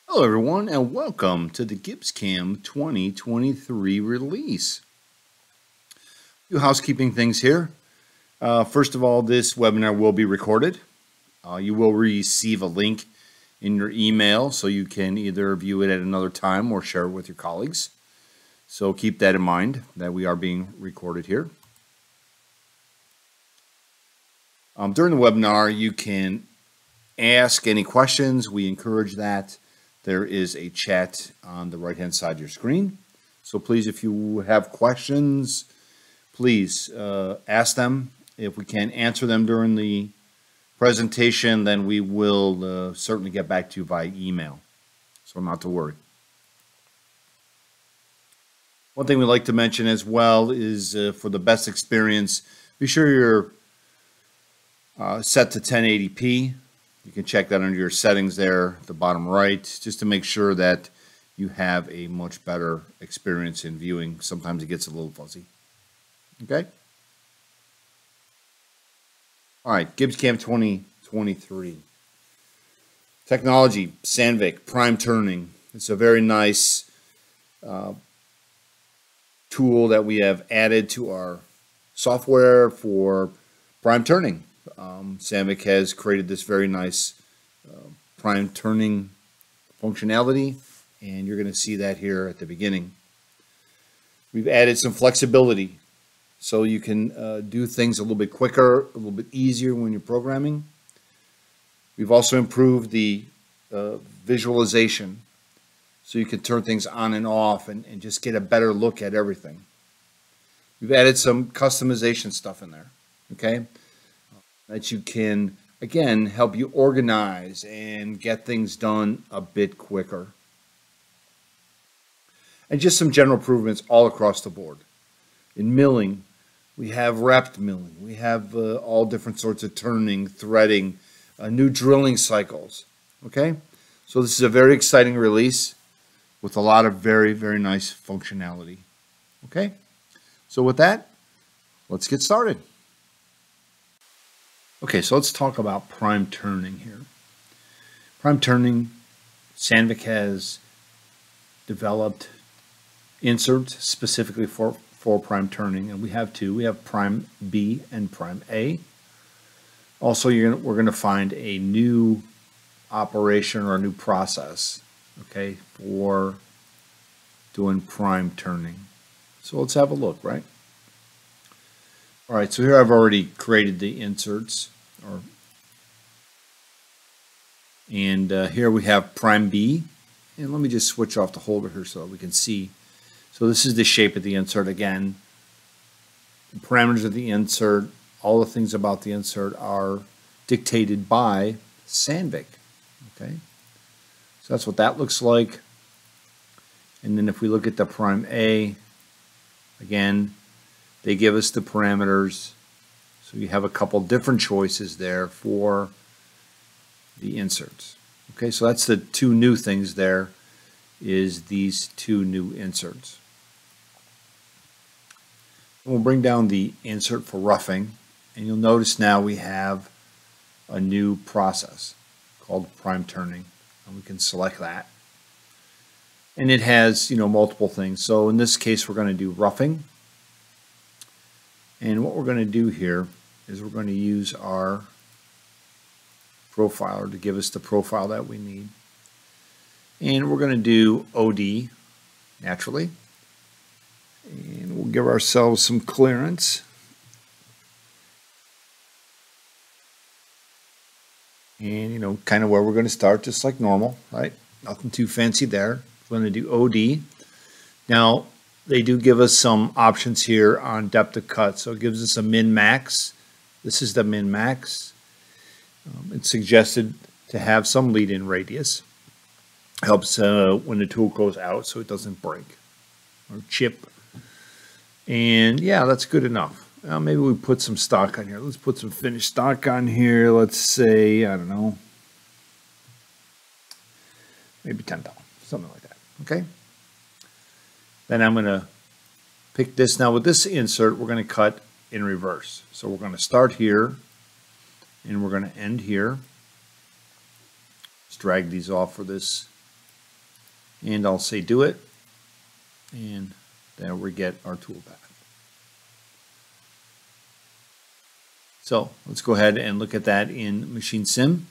Hello everyone and welcome to the GibbsCAM 2023 release. A few housekeeping things here. First of all, this webinar will be recorded. You will receive a link in your email so you can either view it at another time or share it with your colleagues. So keep that in mind that we are being recorded here. During the webinar, you can ask any questions. We encourage that. There is a chat on the right-hand side of your screen. So please, if you have questions, please ask them. If we can't answer them during the presentation, then we will certainly get back to you via email. So not to worry. One thing we'd like to mention as well is for the best experience, be sure you're set to 1080p. You can check that under your settings there at the bottom right, just to make sure that you have a much better experience in viewing. Sometimes it gets a little fuzzy. Okay? All right, GibbsCAM 2023. Technology, Sandvik PrimeTurning. It's a very nice tool that we have added to our software for prime turning. Sandvik has created this very nice prime turning functionality, and you're going to see that here at the beginning. We've added some flexibility so you can do things a little bit quicker, a little bit easier when you're programming. We've also improved the visualization so you can turn things on and off and just get a better look at everything. We've added some customization stuff in there, okay? That you can, again, help you organize and get things done a bit quicker. And just some general improvements all across the board. In milling, we have wrapped milling. We have all different sorts of turning, threading, new drilling cycles, okay? So this is a very exciting release with a lot of very, very nice functionality, okay? So with that, let's get started. Okay, so let's talk about prime turning here. Prime turning, Sandvik has developed inserts specifically for prime turning, and we have two. We have prime B and prime A. Also, we're going to find a new operation or a new process, okay, for doing prime turning. So let's have a look, right? All right, so here I've already created the inserts, and here we have prime B, and let me just switch off the holder here so we can see. So this is the shape of the insert again. The parameters of the insert, all the things about the insert are dictated by Sandvik, okay? So that's what that looks like. And then if we look at the prime A, again, they give us the parameters, so you have a couple different choices there for the inserts. Okay, so that's the two new things there, is these two new inserts. And we'll bring down the insert for roughing, and you'll notice now we have a new process called prime turning, and we can select that. And it has, multiple things. So in this case, we're going to do roughing. And what we're going to do here is we're going to use our profiler to give us the profile that we need. And we're going to do OD naturally. And we'll give ourselves some clearance. And, kind of where we're going to start, just like normal, right? Nothing too fancy there. We're going to do OD. Now, they do give us some options here on depth of cut. So it gives us a min-max. This is the min-max. It's suggested to have some lead-in radius. Helps when the tool goes out so it doesn't break or chip. And yeah, that's good enough. Maybe we put some stock on here. Let's put some finished stock on here. Let's say, I don't know, maybe $10, something like that. Okay. Then I'm going to pick this. Now with this insert, we're going to cut in reverse. So we're going to start here, and we're going to end here. Let's drag these off for this and I'll say do it, and there we get our toolpath. So let's go ahead and look at that in Machine Sim.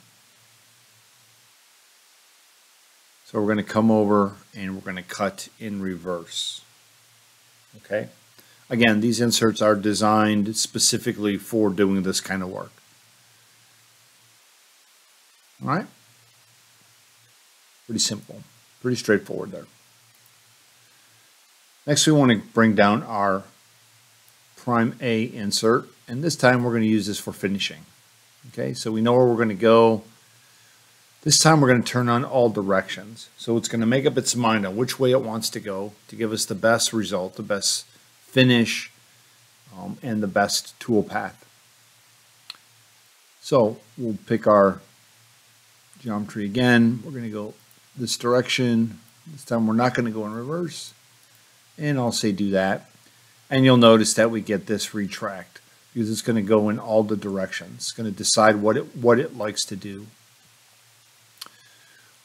So we're going to come over and we're going to cut in reverse. Okay. Again, these inserts are designed specifically for doing this kind of work. All right. Pretty simple, pretty straightforward there. Next, we want to bring down our Prime A insert, and this time we're going to use this for finishing. Okay, so we know where we're going to go. This time we're going to turn on all directions. So it's going to make up its mind on which way it wants to go to give us the best result, the best finish, and the best tool path. So we'll pick our geometry again. We're going to go this direction. This time we're not going to go in reverse. And I'll say do that. And you'll notice that we get this retract because it's going to go in all the directions. It's going to decide what it likes to do.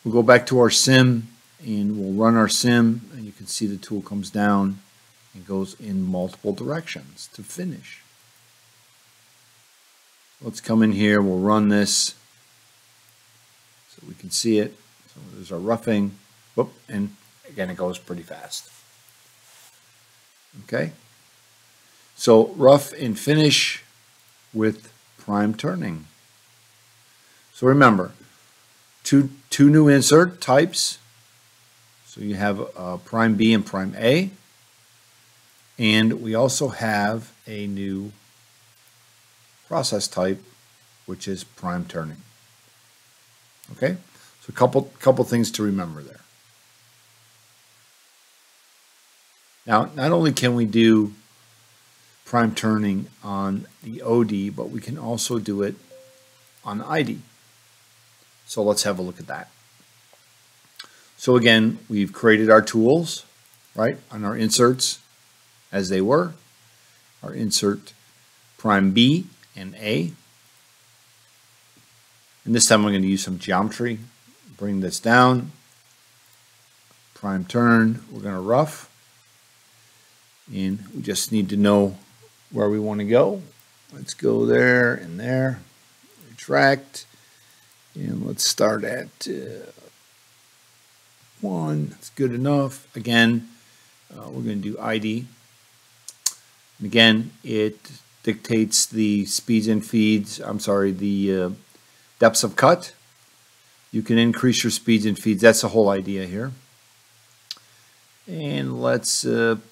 We'll go back to our sim and we'll run our sim, and you can see the tool comes down and goes in multiple directions to finish. Let's come in here, we'll run this so we can see it. So there's our roughing. Whoop, and again, it goes pretty fast. Okay, so rough and finish with prime turning. So remember, two new insert types. So you have prime B and prime A, and we also have a new process type, which is prime turning. Okay, so a couple things to remember there. Now, not only can we do prime turning on the OD, but we can also do it on ID. So let's have a look at that. So again, we've created our tools, right, on our inserts as they were. Our insert prime B and A. And this time I'm going to use some geometry. Bring this down. Prime turn. We're going to rough. And we just need to know where we want to go. Let's go there and there. Retract. And let's start at 1. That's good enough. Again, we're going to do ID. And again, it dictates the speeds and feeds. The depths of cut. You can increase your speeds and feeds. That's the whole idea here. And let's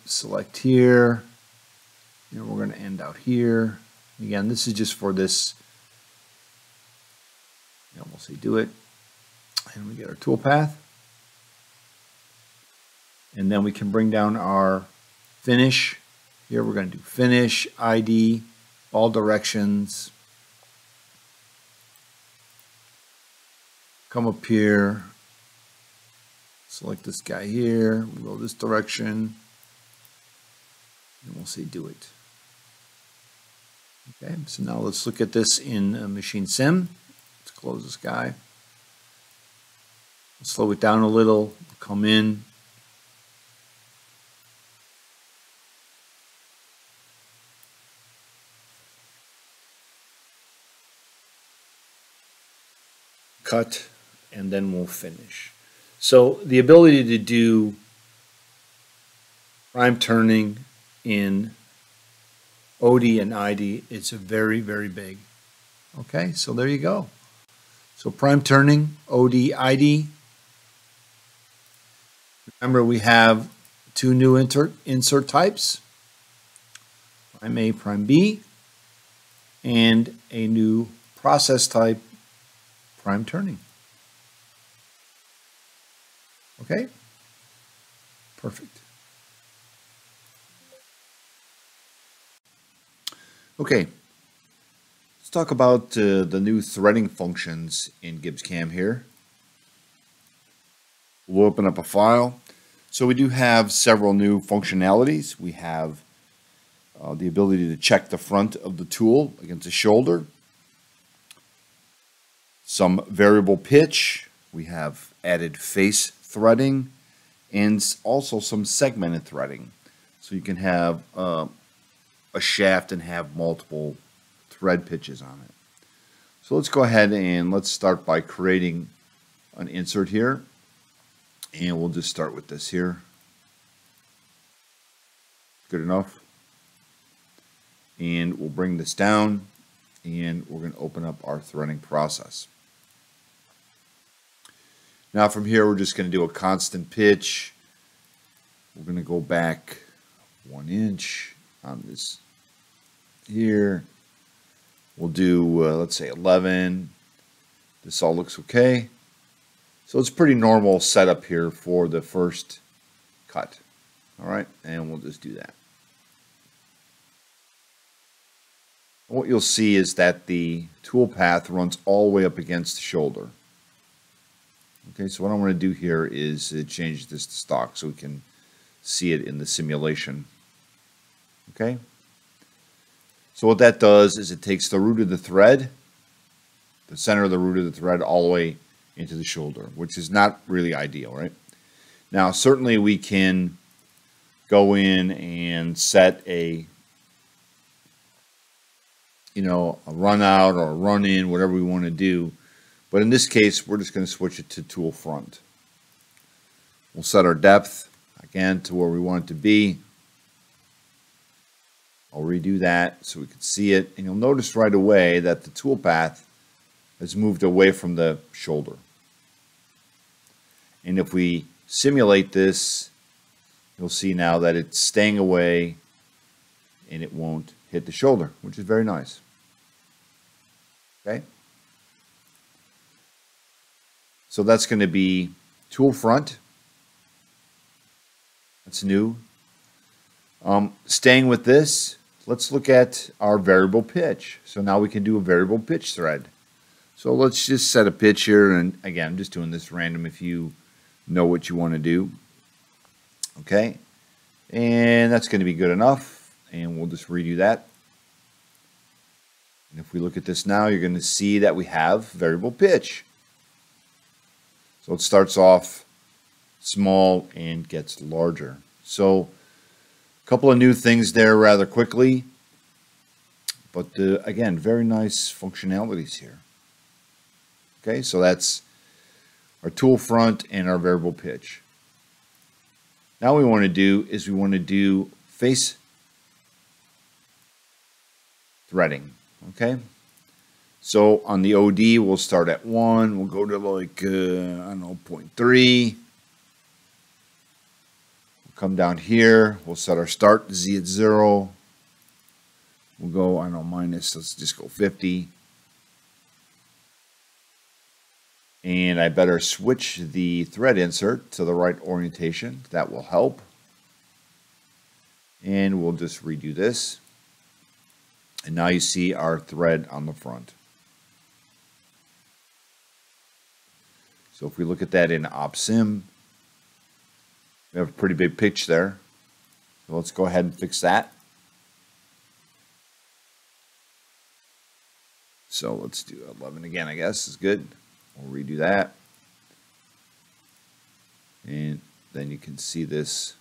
select here. And we're going to end out here. Again, this is just for this. And we'll say do it. And we get our toolpath. And then we can bring down our finish. Here we're going to do finish, ID, all directions. Come up here. Select this guy here. We'll go this direction. And we'll say do it. Okay, so now let's look at this in Machine Sim. Let's close this guy. We'll slow it down a little. Come in. Cut, and then we'll finish. So the ability to do prime turning in OD and ID is very, very big. Okay, so there you go. So prime turning, OD, ID. Remember, we have two new insert types, prime A, prime B, and a new process type, prime turning. Okay, perfect. Okay, let's talk about the new threading functions in GibbsCAM here. We'll open up a file. So we do have several new functionalities. We have the ability to check the front of the tool against the shoulder. Some variable pitch. We have added face threading, and also some segmented threading. So you can have a shaft and have multiple thread pitches on it. So let's go ahead and let's start by creating an insert here. And we'll just start with this here. Good enough. And we'll bring this down and we're going to open up our threading process. Now from here we're just going to do a constant pitch. We're going to go back 1 inch on this here. We'll do let's say 11. This all looks okay. So it's pretty normal setup here for the first cut. All right, and we'll just do that. What you'll see is that the tool path runs all the way up against the shoulder. Okay, so what I'm going to do here is change this to stock so we can see it in the simulation. Okay, so what that does is it takes the root of the thread, the center of the root of the thread, all the way into the shoulder, which is not really ideal, right? Now, certainly we can go in and set a a run out or a run in, whatever we want to do. But in this case, we're just going to switch it to tool front. We'll set our depth again to where we want it to be. I'll redo that so we can see it. And you'll notice right away that the tool path has moved away from the shoulder. And if we simulate this, you'll see now that it's staying away and it won't hit the shoulder, which is very nice. Okay, so that's going to be tool front. That's new. Staying with this, let's look at our variable pitch. So now we can do a variable pitch thread. So let's just set a pitch here, and again, I'm just doing this random if you know what you want to do. Okay, and that's going to be good enough, and we'll just redo that. And if we look at this now, you're going to see that we have variable pitch. So it starts off small and gets larger. So a couple of new things there rather quickly. But again, very nice functionalities here. Okay, so that's our tool front and our variable pitch. Now what we want to do is we want to do face threading. Okay, so on the OD we'll start at 1, we'll go to like I don't know, 0.3. We'll come down here, we'll set our start Z at 0. We'll go, I don't know, minus, let's just go 50. And I better switch the thread insert to the right orientation. That will help. And we'll just redo this. And now you see our thread on the front. So if we look at that in OpSim, we have a pretty big pitch there. So let's go ahead and fix that. So let's do 11 again, I guess is good. We'll redo that. And then you can see this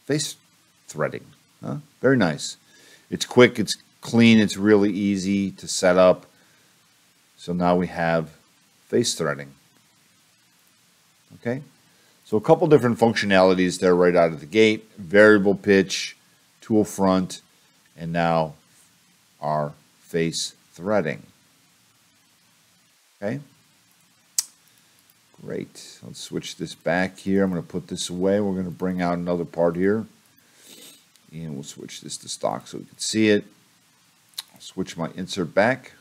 face threading. Huh? Very nice. It's quick, it's clean, it's really easy to set up. So now we have face threading. Okay, so a couple different functionalities there right out of the gate. Variable pitch, tool front, and now our face threading. Okay, great. Let's switch this back here. I'm going to put this away. We're going to bring out another part here. And we'll switch this to stock so we can see it. I'll switch my insert back.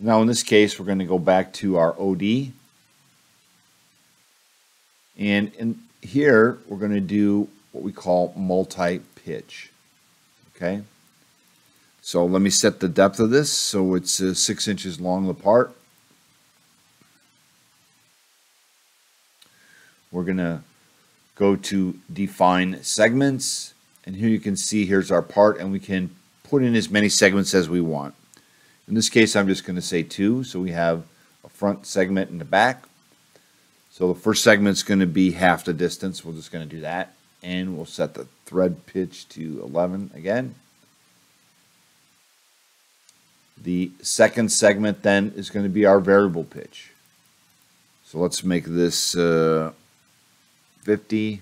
Now in this case, we're going to go back to our OD. And in here, we're going to do what we call multi-pitch. Okay. So let me set the depth of this. So it's 6 inches long apart. We're going to go to define segments. And here you can see here's our part, and we can put in as many segments as we want. In this case, I'm just going to say 2. So we have a front segment and the back. So the first segment is going to be half the distance. We're just going to do that. And we'll set the thread pitch to 11 again. The second segment then is going to be our variable pitch. So let's make this 50.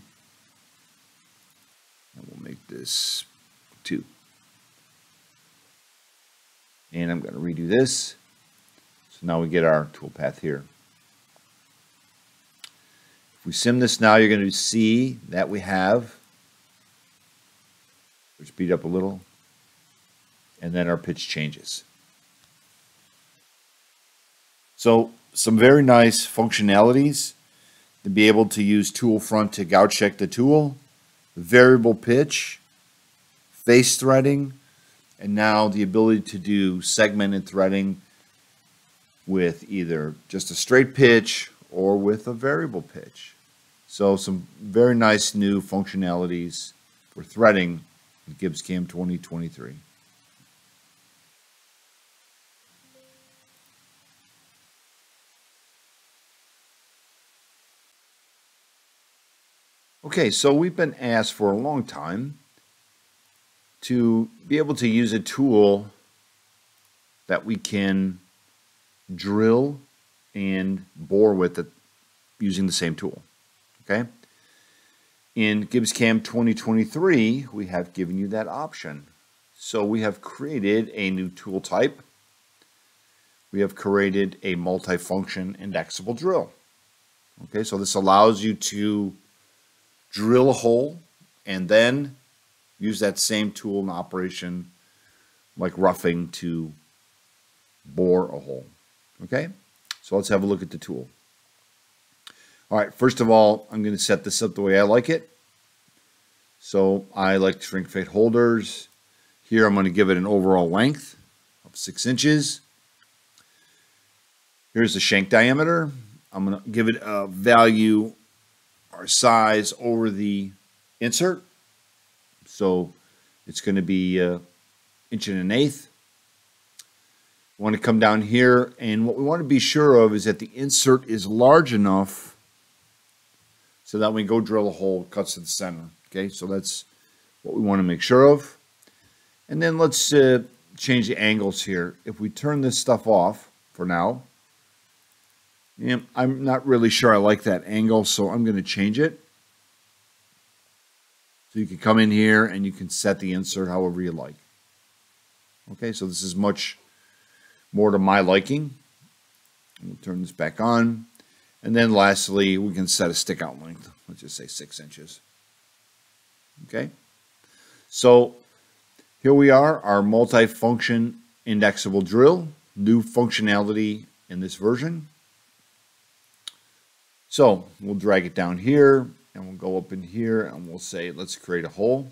And we'll make this 2. And I'm going to redo this. So now we get our toolpath here. If we sim this now, you're going to see that we have, speed up a little, and then our pitch changes. So some very nice functionalities to be able to use tool front to gouge check the tool, variable pitch, face threading, and now the ability to do segmented threading with either just a straight pitch or with a variable pitch. So some very nice new functionalities for threading in GibbsCAM 2023. Okay, so we've been asked for a long time to be able to use a tool that we can drill and bore with it using the same tool. Okay? In GibbsCAM 2023, we have given you that option. So we have created a new tool type. We have created a multifunction indexable drill. Okay, so this allows you to drill a hole and then use that same tool in operation like roughing to bore a hole. Okay, so let's have a look at the tool. All right, first of all, I'm going to set this up the way I like it. So I like shrink fit holders. Here I'm going to give it an overall length of 6 inches. Here's the shank diameter. I'm going to give it a value or size over the insert. So it's going to be 1 1/8 inches. We want to come down here, and what we want to be sure of is that the insert is large enough so that when we go drill a hole, it cuts to the center. Okay, so that's what we want to make sure of. And then let's change the angles here. If we turn this stuff off for now, I'm not really sure I like that angle, so I'm going to change it. So you can come in here and you can set the insert however you like. Okay, so this is much more to my liking. We'll turn this back on. And then lastly, we can set a stick out length. Let's just say 6 inches. Okay, so here we are, our multifunction indexable drill, new functionality in this version. So we'll drag it down here and we'll go up in here and we'll say, let's create a hole.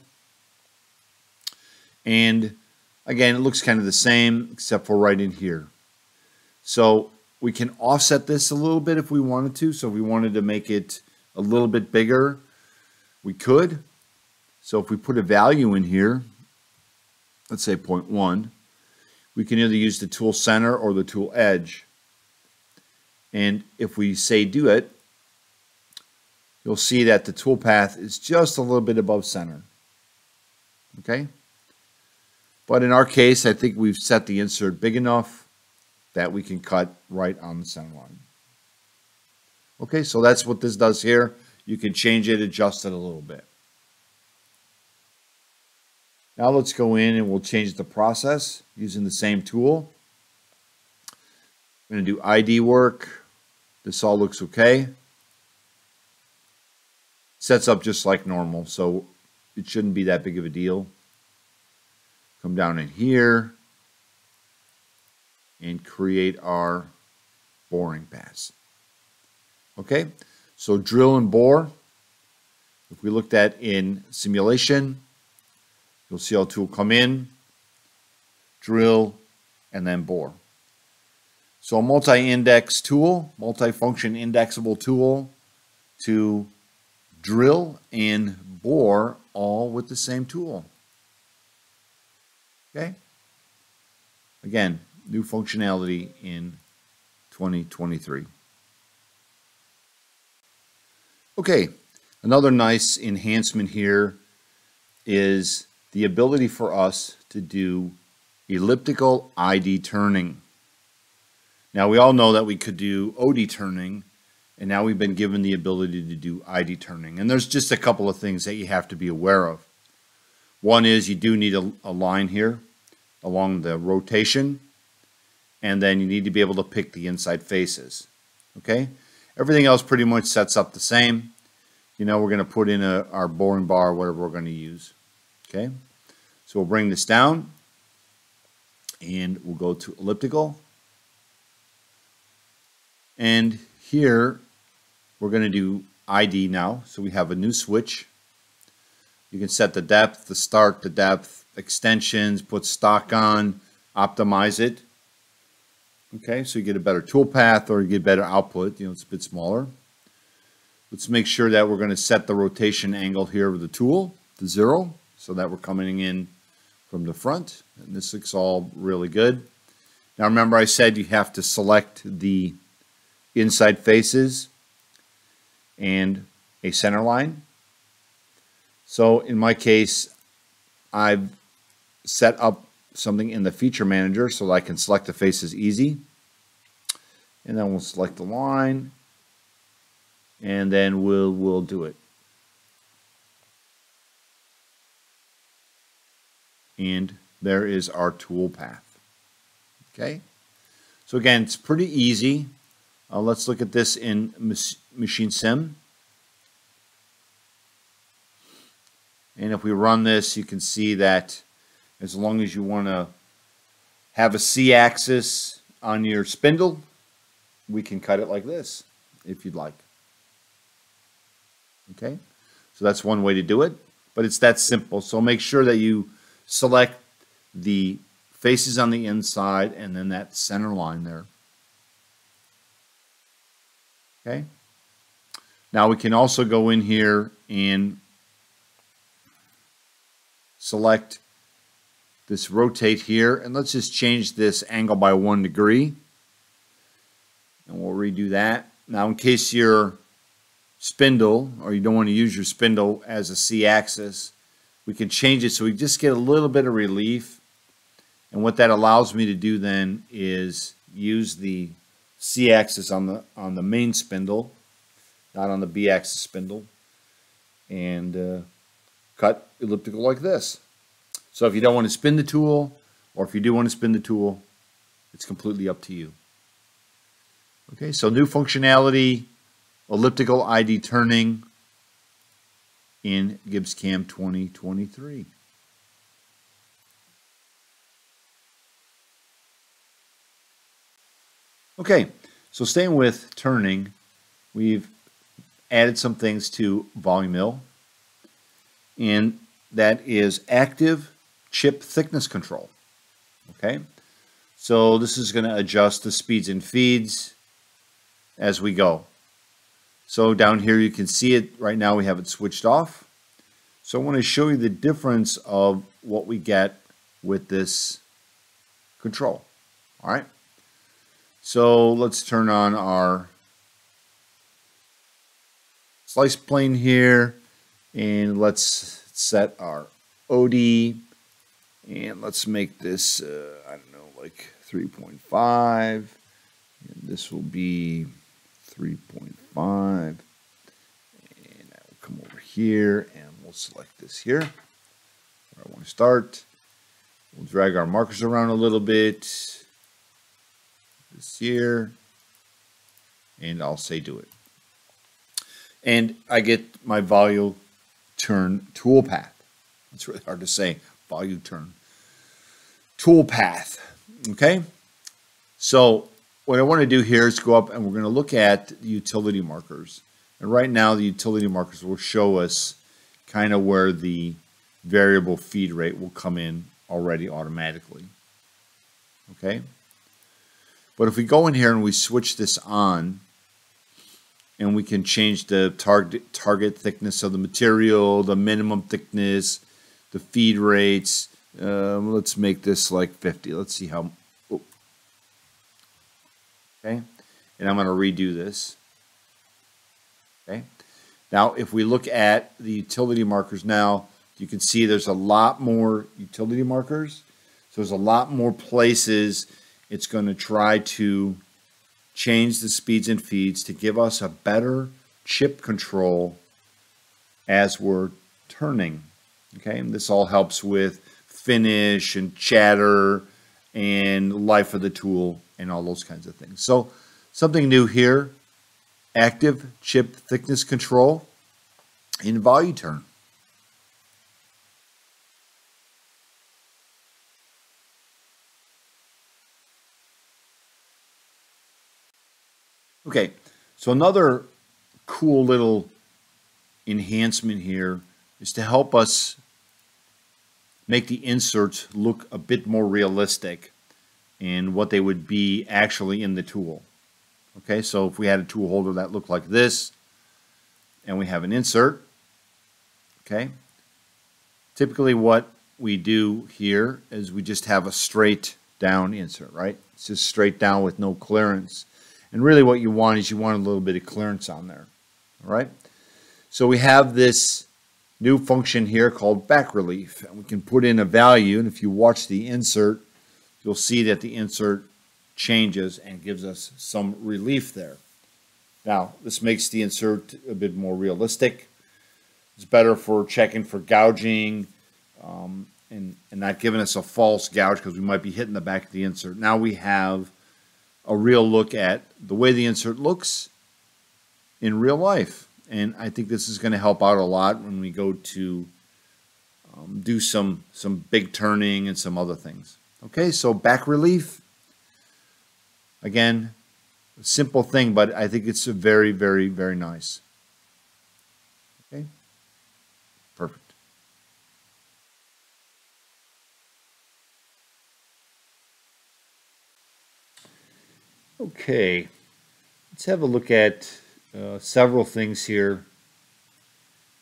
And again, it looks kind of the same except for right in here. So we can offset this a little bit if we wanted to. So if we wanted to make it a little bit bigger, we could. So if we put a value in here, let's say 0.1, we can either use the tool center or the tool edge. And if we say do it, you'll see that the tool path is just a little bit above center. Okay? But in our case, I think we've set the insert big enough that we can cut right on the center line. Okay, so that's what this does here. You can change it, adjust it a little bit. Now let's go in and we'll change the process using the same tool. I'm going to do ID work. This all looks okay. Sets up just like normal, so it shouldn't be that big of a deal. Come down in here and create our boring pass. Okay, so drill and bore. If we looked at in simulation, you'll see our tool come in, drill, and then bore. So a multi-index tool, multi-function indexable tool to drill and bore all with the same tool. Okay? Again, new functionality in 2023. Okay, another nice enhancement here is the ability for us to do elliptical ID turning. Now we all know that we could do OD turning, and now we've been given the ability to do ID turning. And there's just a couple of things that you have to be aware of. One is you do need a line here along the rotation, and then you need to be able to pick the inside faces. Okay? Everything else pretty much sets up the same. You know, we're going to put in our boring bar, whatever we're going to use. Okay? So we'll bring this down, and we'll go to elliptical. And here, we're going to do ID now. So we have a new switch. You can set the depth, the start, the depth, extensions, put stock on, optimize it. Okay, so you get a better tool path or you get better output. You know, it's a bit smaller. Let's make sure that we're going to set the rotation angle here with the tool to 0 so that we're coming in from the front. And this looks all really good. Now remember I said you have to select the inside faces and a center line. So in my case, I've set up something in the feature manager so that I can select the faces easy. And then we'll select the line, and then we'll do it. And there is our tool path. Okay. So again, it's pretty easy. Let's look at this in Machine Sim. And if we run this, you can see that as long as you want to have a C-axis on your spindle, we can cut it like this, if you'd like. Okay? So that's one way to do it, but it's that simple. So make sure that you select the faces on the inside and then that center line there. Okay? Now we can also go in here and select this rotate here, and let's just change this angle by 1 degree, and we'll redo that. Now in case your spindle, or you don't want to use your spindle as a C-axis, we can change it so we just get a little bit of relief, and what that allows me to do then is use the C-axis on the main spindle, not on the B-axis spindle, and cut elliptical like this. So if you don't want to spin the tool, or if you do want to spin the tool, it's completely up to you. Okay, so new functionality, elliptical ID turning in GibbsCAM 2023. Okay, so staying with turning, we've added some things to volume mill, and that is active chip thickness control. Okay, so this is going to adjust the speeds and feeds as we go. So down here you can see it right now, we have it switched off. So I want to show you the difference of what we get with this control. All right, so let's turn on our slice plane here, and let's set our OD, and let's make this I don't know, like 3.5, and this will be 3.5, and I will come over here and we'll select this here where I want to start. We'll drag our markers around a little bit, this here, and I'll say do it. And I get my volume turn tool path. It's really hard to say, volume turn tool path. Okay, so what I want to do here is go up and we're going to look at the utility markers. And right now the utility markers will show us kind of where the variable feed rate will come in already automatically. Okay, but if we go in here and we switch this on, and we can change the target thickness of the material, the minimum thickness, the feed rates. Let's make this like 50. Let's see how. Oh. Okay, and I'm going to redo this. Okay, Now, if we look at the utility markers now, you can see there's a lot more utility markers. So there's a lot more places it's going to try to change the speeds and feeds to give us a better chip control as we're turning. Okay, and this all helps with finish and chatter and life of the tool and all those kinds of things. So something new here, active chip thickness control in VolueTurn. Okay, so another cool little enhancement here is to help us make the inserts look a bit more realistic in what they would be actually in the tool. Okay, so if we had a tool holder that looked like this, and we have an insert, okay, typically what we do here is we just have a straight down insert, right? It's just straight down with no clearance. And really what you want is you want a little bit of clearance on there, all right? So we have this new function here called back relief, and we can put in a value, and if you watch the insert, you'll see that the insert changes and gives us some relief there. Now, this makes the insert a bit more realistic. It's better for checking for gouging and not giving us a false gouge because we might be hitting the back of the insert. Now we have a real look at the way the insert looks in real life. And I think this is going to help out a lot when we go to do some big turning and some other things. Okay, so back relief. Again, a simple thing, but I think it's a very, very, very nice. Okay, perfect. Okay, let's have a look at several things here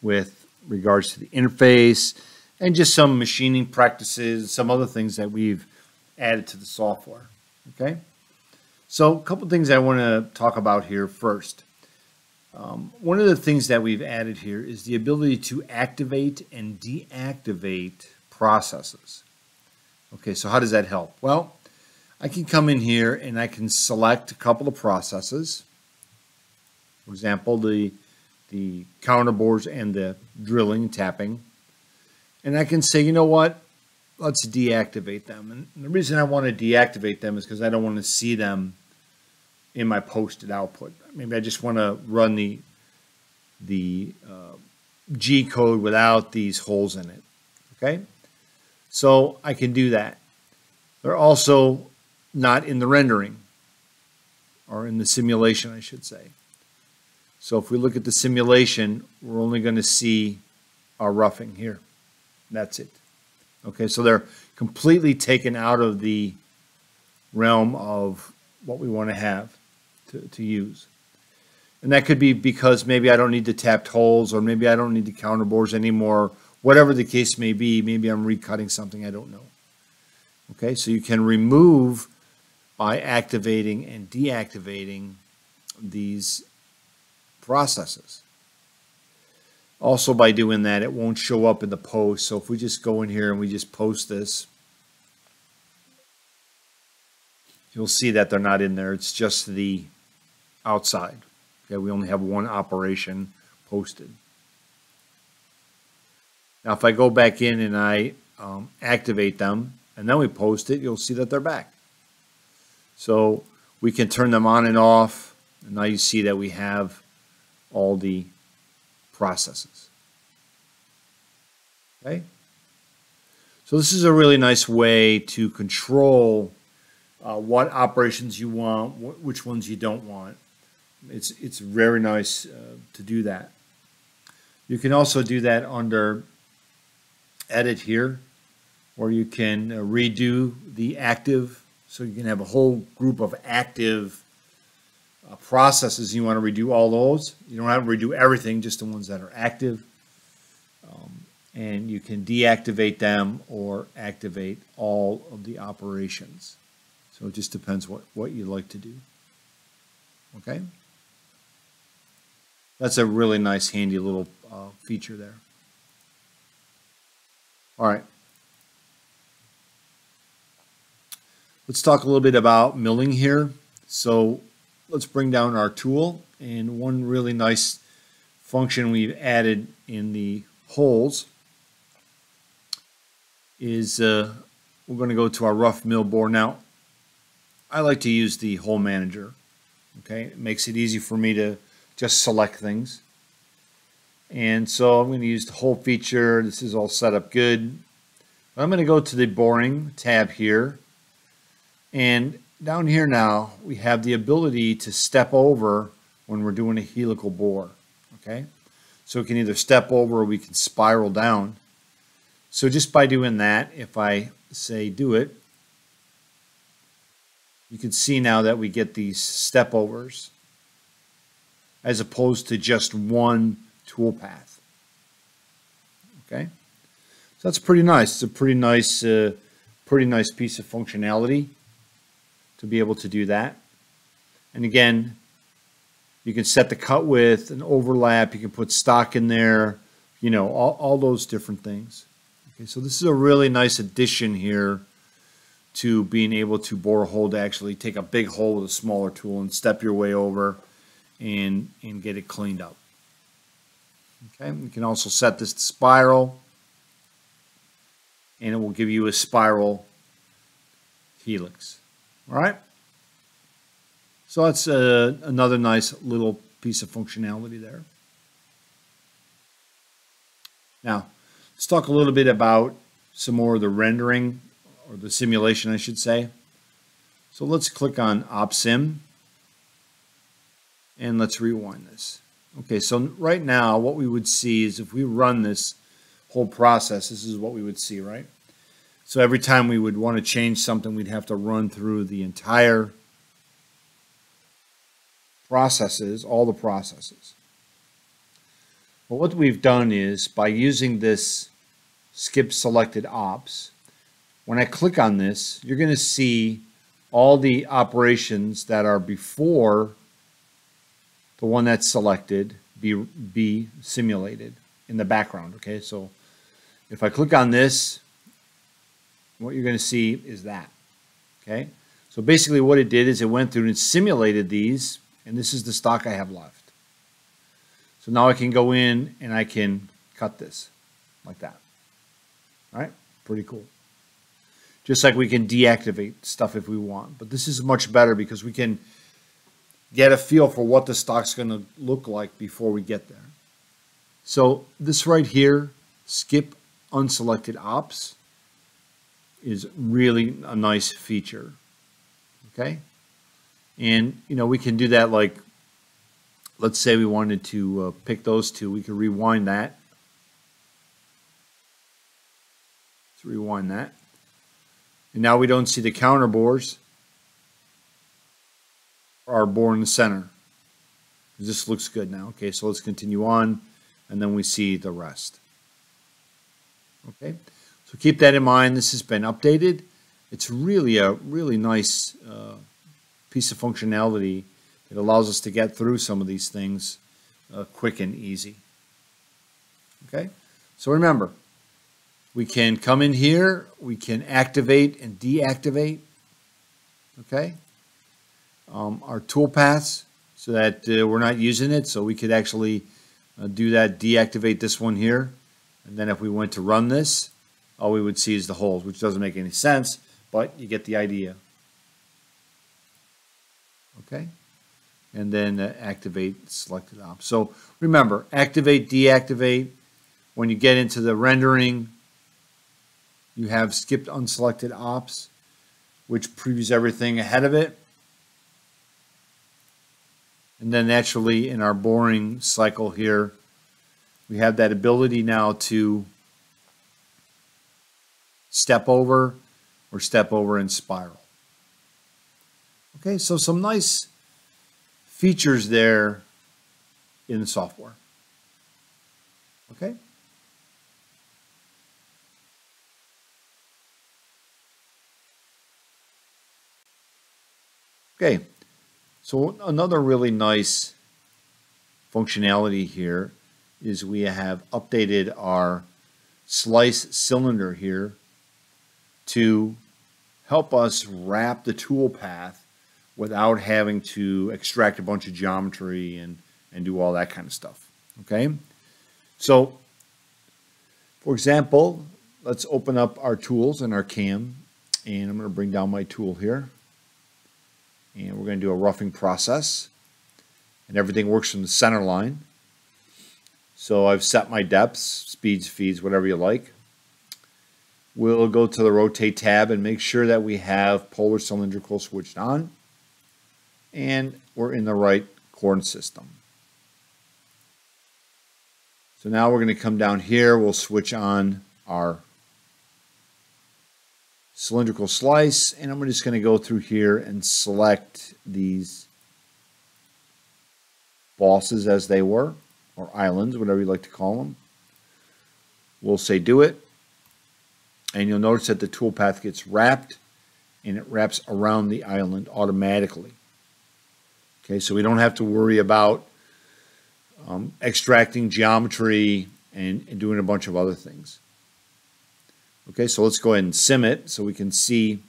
with regards to the interface and just some machining practices, some other things that we've added to the software. Okay, so a couple things I want to talk about here first. One of the things that we've added here is the ability to activate and deactivate processes. Okay, so how does that help? Well, I can come in here and I can select a couple of processes. For example, the counter bores and the drilling and tapping. And I can say, you know what, let's deactivate them. And the reason I want to deactivate them is because I don't want to see them in my posted output. Maybe I just want to run the G code without these holes in it. Okay, so I can do that. They're also not in the rendering, or in the simulation, I should say. So if we look at the simulation, we're only going to see our roughing here. That's it. Okay, so they're completely taken out of the realm of what we want to have to use. And that could be because maybe I don't need the tapped holes, or maybe I don't need the counter bores anymore. Whatever the case may be, maybe I'm recutting something, I don't know. Okay, so you can remove by activating and deactivating these processes. Also, by doing that, it won't show up in the post. So if we just go in here and we just post this, you'll see that they're not in there. It's just the outside. Okay, we only have one operation posted. Now, if I go back in and I activate them, and then we post it, you'll see that they're back. So we can turn them on and off, and now you see that we have all the processes. Okay? So this is a really nice way to control what operations you want, which ones you don't want. It's very nice to do that. You can also do that under Edit here, or you can redo the active. So you can have a whole group of active processes. You want to redo all those. You don't have to redo everything, just the ones that are active. And you can deactivate them or activate all of the operations. So it just depends what you like to do. Okay? That's a really nice, handy little feature there. All right. Let's talk a little bit about milling here. So let's bring down our tool, and one really nice function we've added in the holes is we're going to go to our rough mill bore. Now, I like to use the hole manager. Okay, it makes it easy for me to just select things. And so I'm going to use the hole feature. This is all set up good. I'm going to go to the boring tab here. And down here now, we have the ability to step over when we're doing a helical bore. Okay, so we can either step over or we can spiral down. So just by doing that, if I say do it, you can see now that we get these step overs as opposed to just one tool path. Okay, so that's pretty nice. It's a pretty nice piece of functionality to be able to do that. And again, you can set the cut width and overlap. You can put stock in there, you know, all those different things. Okay, so this is a really nice addition here to being able to bore a hole, to actually take a big hole with a smaller tool and step your way over and get it cleaned up. Okay, you can also set this to spiral, and it will give you a spiral helix. All right, so that's another nice little piece of functionality there. Now, let's talk a little bit about some more of the rendering, or the simulation, I should say. So let's click on OpSim, and let's rewind this. Okay, so right now what we would see is if we run this whole process, this is what we would see, right? So every time we would want to change something, we'd have to run through the entire processes, all the processes. But what we've done is, by using this skip selected ops, when I click on this, you're going to see all the operations that are before the one that's selected be simulated in the background. Okay, so if I click on this, what you're going to see is that. Okay, so basically what it did is it went through and simulated these, and this is the stock I have left. So now I can go in and I can cut this like that. All right, pretty cool. Just like we can deactivate stuff if we want, but this is much better because we can get a feel for what the stock's going to look like before we get there. So this right here, skip unselected ops, is really a nice feature. Okay, and you know, we can do that, like let's say we wanted to pick those two, we could rewind that. Let's rewind that. And now we don't see the counter bores are bore in the center. This looks good now. Okay, so let's continue on, and then we see the rest. Okay, so keep that in mind. This has been updated. It's really a really nice piece of functionality. It allows us to get through some of these things quick and easy. Okay, so remember, we can come in here, we can activate and deactivate, okay, our tool paths, so that we're not using it, so we could actually do that, deactivate this one here, and then if we went to run this, all we would see is the holes, which doesn't make any sense, but you get the idea. Okay, and then activate selected ops. So remember, activate, deactivate. When you get into the rendering, you have skipped unselected ops, which previews everything ahead of it. And then naturally in our boring cycle here, we have that ability now to step over or step over and spiral. Okay, so some nice features there in the software. Okay. Okay, so another really nice functionality here is we have updated our slice cylinder here to help us wrap the tool path without having to extract a bunch of geometry and do all that kind of stuff. Okay, so for example, let's open up our tools in our CAM, and I'm going to bring down my tool here, and we're going to do a roughing process, and everything works from the center line. So I've set my depths, speeds, feeds, whatever you like. We'll go to the rotate tab and make sure that we have polar cylindrical switched on, and we're in the right coordinate system. So now we're going to come down here, we'll switch on our cylindrical slice, and I'm just going to go through here and select these bosses as they were, or islands, whatever you like to call them. We'll say do it, and you'll notice that the toolpath gets wrapped, and it wraps around the island automatically. Okay, so we don't have to worry about extracting geometry and doing a bunch of other things. Okay, so let's go ahead and sim it so we can see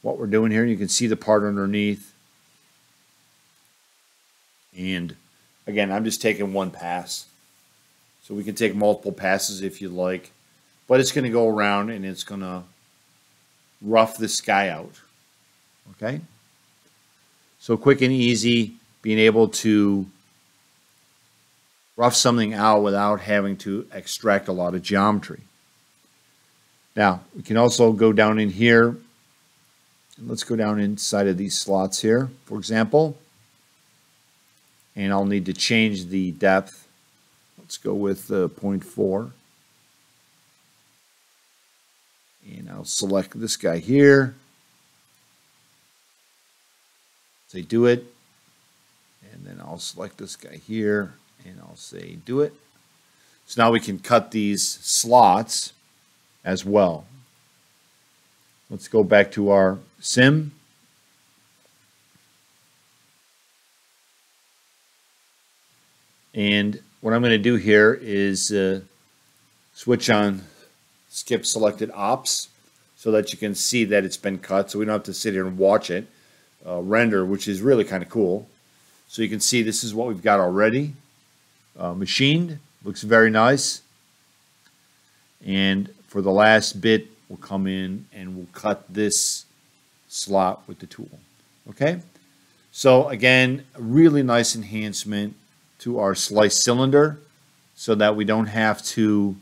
what we're doing here. You can see the part underneath. And again, I'm just taking one pass. So we can take multiple passes if you like. But it's going to go around and it's going to rough this guy out. Okay? So quick and easy, being able to rough something out without having to extract a lot of geometry. Now, we can also go down in here. Let's go down inside of these slots here, for example. And I'll need to change the depth. Let's go with 0.4. And I'll select this guy here. Say do it. And then I'll select this guy here. And I'll say do it. So now we can cut these slots as well. Let's go back to our sim. And what I'm going to do here is switch on skip selected ops so that you can see that it's been cut, so we don't have to sit here and watch it render, which is really kind of cool. So you can see this is what we've got already. Machined, looks very nice. And for the last bit, we'll come in and we'll cut this slot with the tool. Okay? So again, a really nice enhancement to our slice cylinder so that we don't have to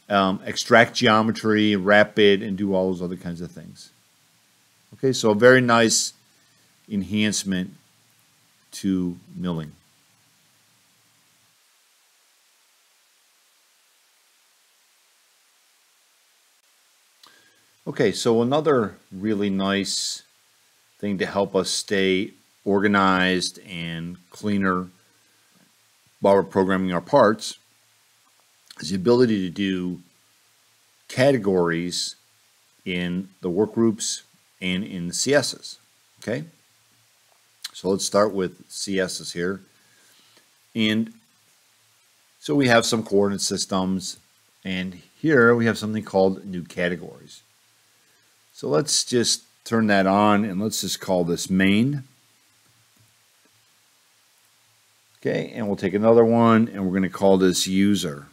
extract geometry, wrap it, and do all those other kinds of things. Okay, so a very nice enhancement to milling. Okay, so another really nice thing to help us stay organized and cleaner while we're programming our parts is the ability to do categories in the work groups and in the CSs. Okay, so let's start with CSs here. And so we have some coordinate systems, and here we have something called new categories. So let's just turn that on and let's just call this main. Okay, and we'll take another one and we're going to call this user.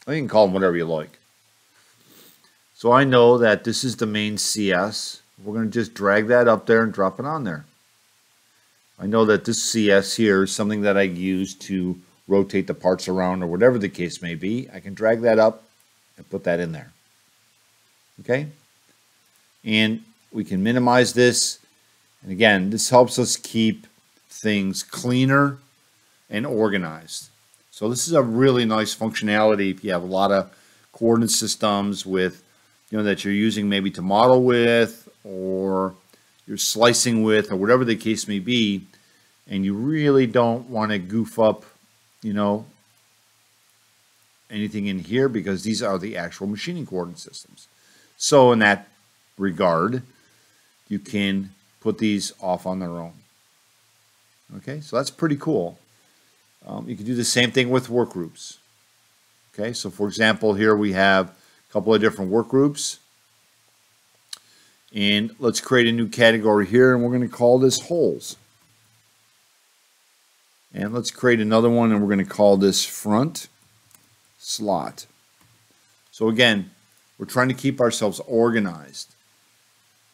You can call them whatever you like. So I know that this is the main CS. We're going to just drag that up there and drop it on there. I know that this CS here is something that I use to rotate the parts around or whatever the case may be. I can drag that up and put that in there. Okay? And we can minimize this. And again, this helps us keep things cleaner and organized. So this is a really nice functionality if you have a lot of coordinate systems with, that you're using maybe to model with, or you're slicing with, or whatever the case may be, and you really don't want to goof up, anything in here because these are the actual machining coordinate systems. So in that regard, you can put these off on their own. Okay, so that's pretty cool. You can do the same thing with work groups. Okay, so for example, here we have a couple of different work groups. And let's create a new category here, and we're going to call this holes. And let's create another one, and we're going to call this front slot. So again, we're trying to keep ourselves organized,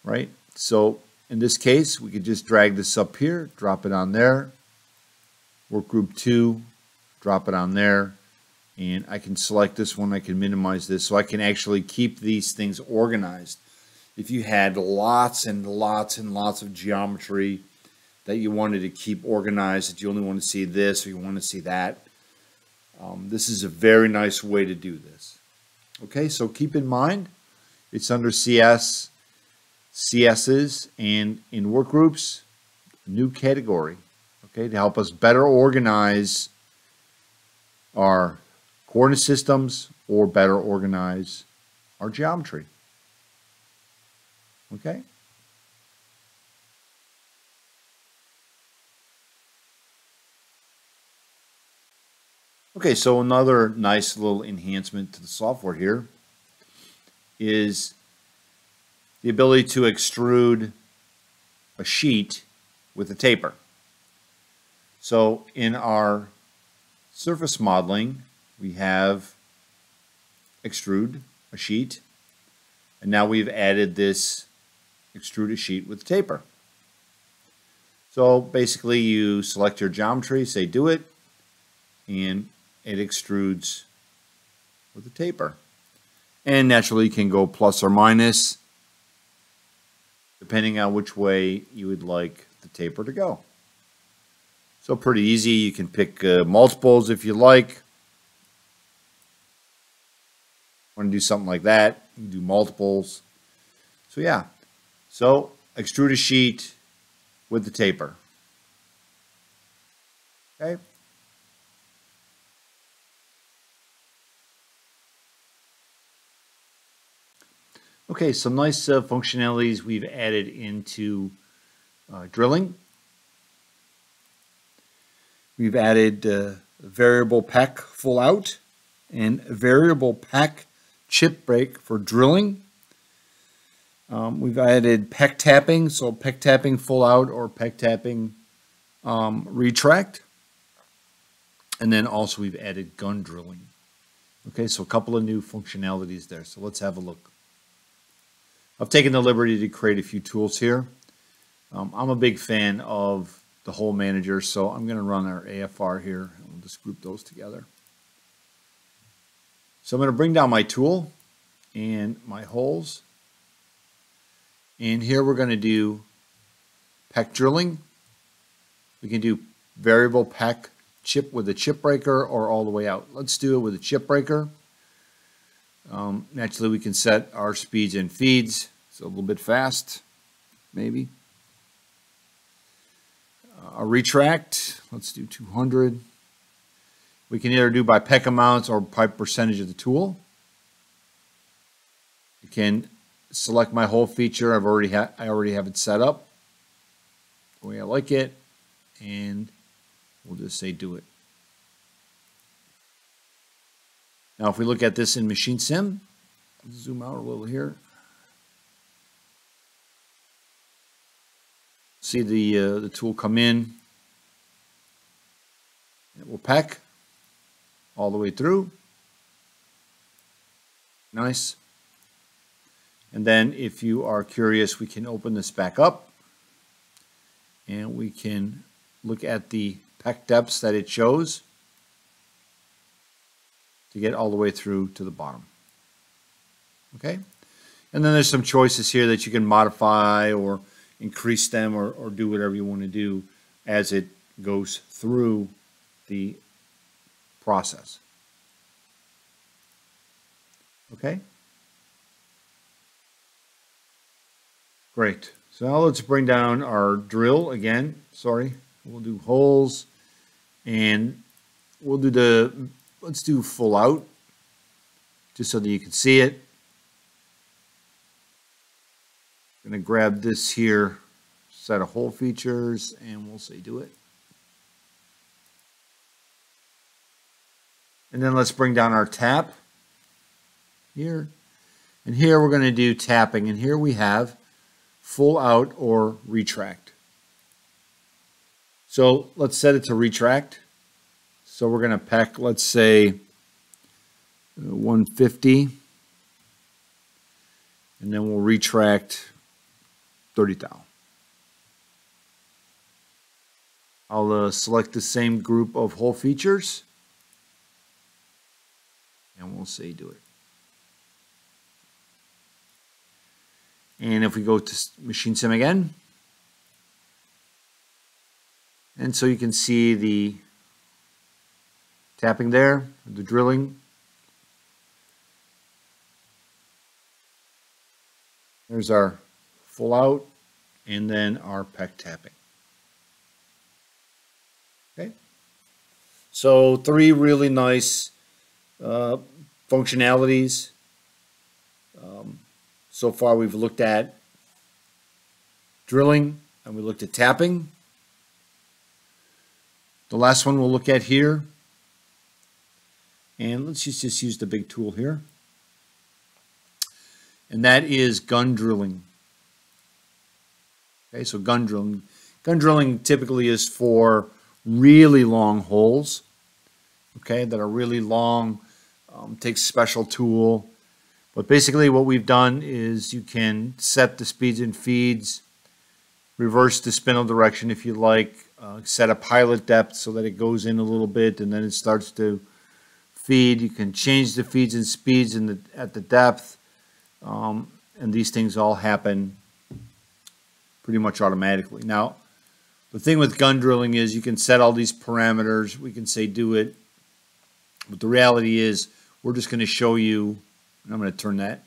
right? So in this case, we could just drag this up here, drop it on there. Work group 2, drop it on there. And I can select this one, I can minimize this, so I can actually keep these things organized. If you had lots and lots and lots of geometry that you wanted to keep organized, that you only want to see this or you want to see that, this is a very nice way to do this. Okay, so keep in mind, it's under CS, CSs, and in work groups, a new category, okay, to help us better organize our coordinate systems or better organize our geometry. Okay? Okay, so another nice little enhancement to the software here is the ability to extrude a sheet with a taper. So in our surface modeling, we have extrude a sheet, and now we've added this extrude a sheet with taper. So basically you select your geometry, say do it, and it extrudes with a taper. And naturally you can go plus or minus depending on which way you would like the taper to go. So pretty easy. You can pick multiples if you like. Want to do something like that, you can do multiples. So yeah, so extrude a sheet with the taper. Okay. Okay, some nice functionalities we've added into drilling. We've added variable peck full out and variable peck chip break for drilling. We've added peck tapping, so peck tapping full out or peck tapping retract. And then also we've added gun drilling. Okay, so a couple of new functionalities there. So let's have a look. I've taken the liberty to create a few tools here. I'm a big fan of the hole manager, so I'm going to run our AFR here, and we'll just group those together. So I'm going to bring down my tool and my holes. And here we're going to do peck drilling. We can do variable peck chip with a chip breaker or all the way out. Let's do it with a chip breaker. Naturally, we can set our speeds and feeds. So a little bit fast, maybe. A retract, let's do 200. We can either do by peck amounts or by percentage of the tool. You can select my hole feature. I already have it set up the way I like it, and we'll just say do it. Now, if we look at this in Machine Sim, zoom out a little here. See the tool come in. It will peck all the way through. Nice. And then if you are curious, we can open this back up and we can look at the peck depths that it shows to get all the way through to the bottom. Okay? And then there's some choices here that you can modify or increase them or do whatever you want to do as it goes through the process. Okay? Great. So now let's bring down our drill again. Sorry. We'll do holes and we'll do let's do full out just so that you can see it. I'm going to grab this here, set of hole features, and we'll say do it. And then let's bring down our tap here. And here we're going to do tapping. And here we have full out or retract. So let's set it to retract. So we're going to peck, let's say, 150. And then we'll retract 30 thou. I'll select the same group of hole features. And we'll say do it. And if we go to Machine Sim again, and so you can see the tapping there, the drilling. There's our full out, and then our peck tapping. Okay. So 3 really nice functionalities. So far we've looked at drilling and we looked at tapping. The last one we'll look at here, and let's just use the big tool here, and that is gun drilling. Okay, so gun drilling. Gun drilling typically is for really long holes, okay, that are really long, takes a special tool. But basically what we've done is you can set the speeds and feeds, reverse the spindle direction if you like, set a pilot depth so that it goes in a little bit and then it starts to feed. You can change the feeds and speeds at the depth, and these things all happen pretty much automatically. Now, the thing with gun drilling is you can set all these parameters. We can say do it, but the reality is we're just going to show you. I'm going to turn that.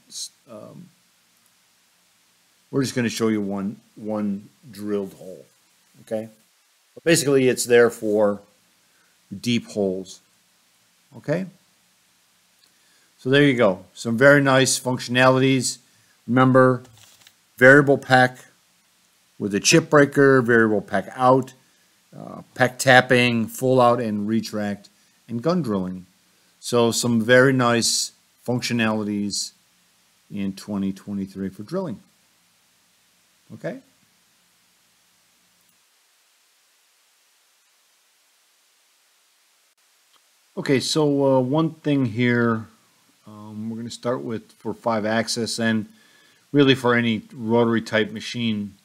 We're just going to show you one drilled hole. Okay. But basically, it's there for deep holes. Okay. So there you go. Some very nice functionalities. Remember, variable peck with a chip breaker, variable peck out, peck tapping, full out and retract, and gun drilling. So some very nice functionalities in 2023 for drilling. Okay. Okay, so one thing here, we're going to start with for 5-axis and really for any rotary type machine,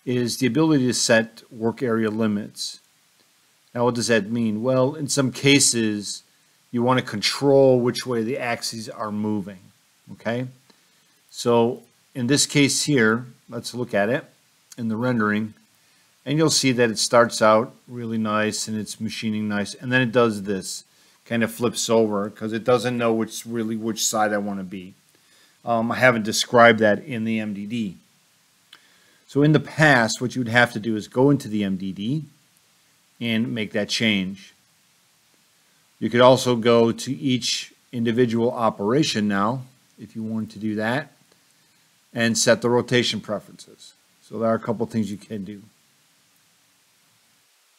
is the ability to set work area limits. Now, what does that mean? Well, in some cases, you want to control which way the axes are moving, okay? So in this case here, let's look at it in the rendering, and you'll see that it starts out really nice and it's machining nice, and then it does this, kind of flips over because it doesn't know which side I want to be. I haven't described that in the MDD. So in the past, what you would have to do is go into the MDD and make that change. You could also go to each individual operation now, if you wanted to do that, and set the rotation preferences. So there are a couple things you can do.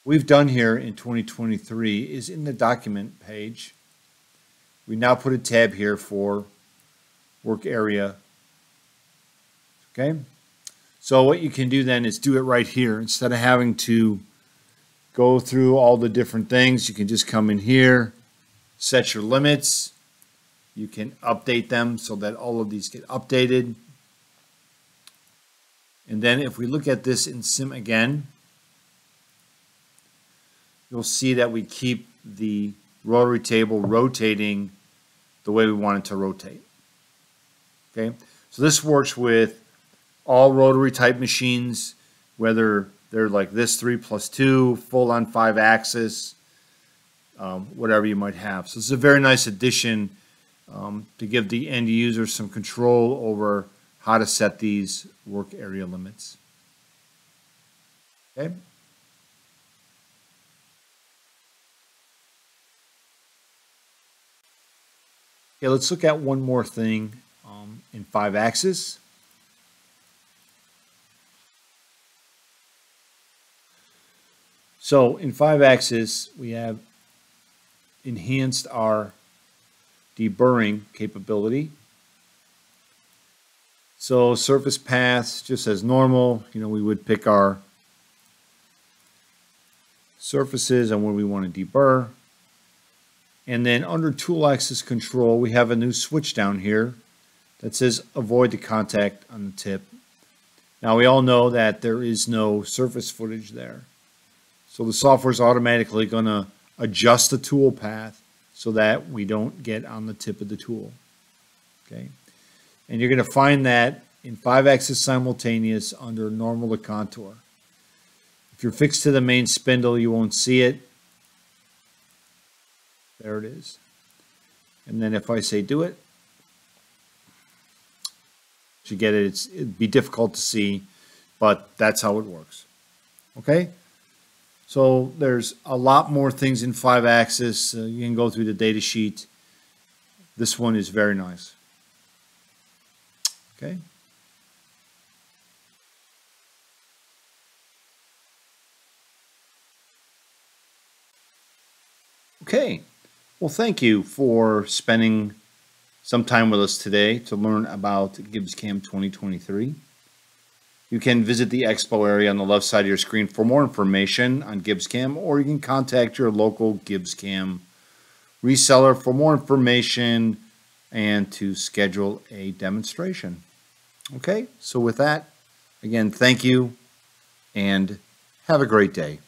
What we've done here in 2023 is in the document page, we now put a tab here for work area. Okay? So what you can do then is do it right here. Instead of having to go through all the different things, you can just come in here, set your limits. You can update them so that all of these get updated. And then if we look at this in Sim again, you'll see that we keep the rotary table rotating the way we want it to rotate. Okay, so this works with all rotary type machines, whether they're like this 3+2, full on 5-axis, whatever you might have. So it's a very nice addition to give the end user some control over how to set these work area limits. Okay. Okay, let's look at one more thing in 5-axis. So in 5-axis, we have enhanced our deburring capability. So surface paths, just as normal, we would pick our surfaces and where we want to deburr. And then under tool axis control, we have a new switch down here that says avoid the contact on the tip. Now we all know that there is no surface footage there. So the software is automatically going to adjust the tool path so that we don't get on the tip of the tool. Okay. And you're going to find that in 5-axis simultaneous under normal to contour. If you're fixed to the main spindle, you won't see it. There it is. And then if I say do it, you get it. It'd be difficult to see, but that's how it works. Okay? So there's a lot more things in 5-axis. You can go through the data sheet. This one is very nice. Okay? Okay. Well, thank you for spending some time with us today to learn about GibbsCAM 2023. You can visit the expo area on the left side of your screen for more information on GibbsCAM, or you can contact your local GibbsCAM reseller for more information and to schedule a demonstration. Okay, so with that, again, thank you and have a great day.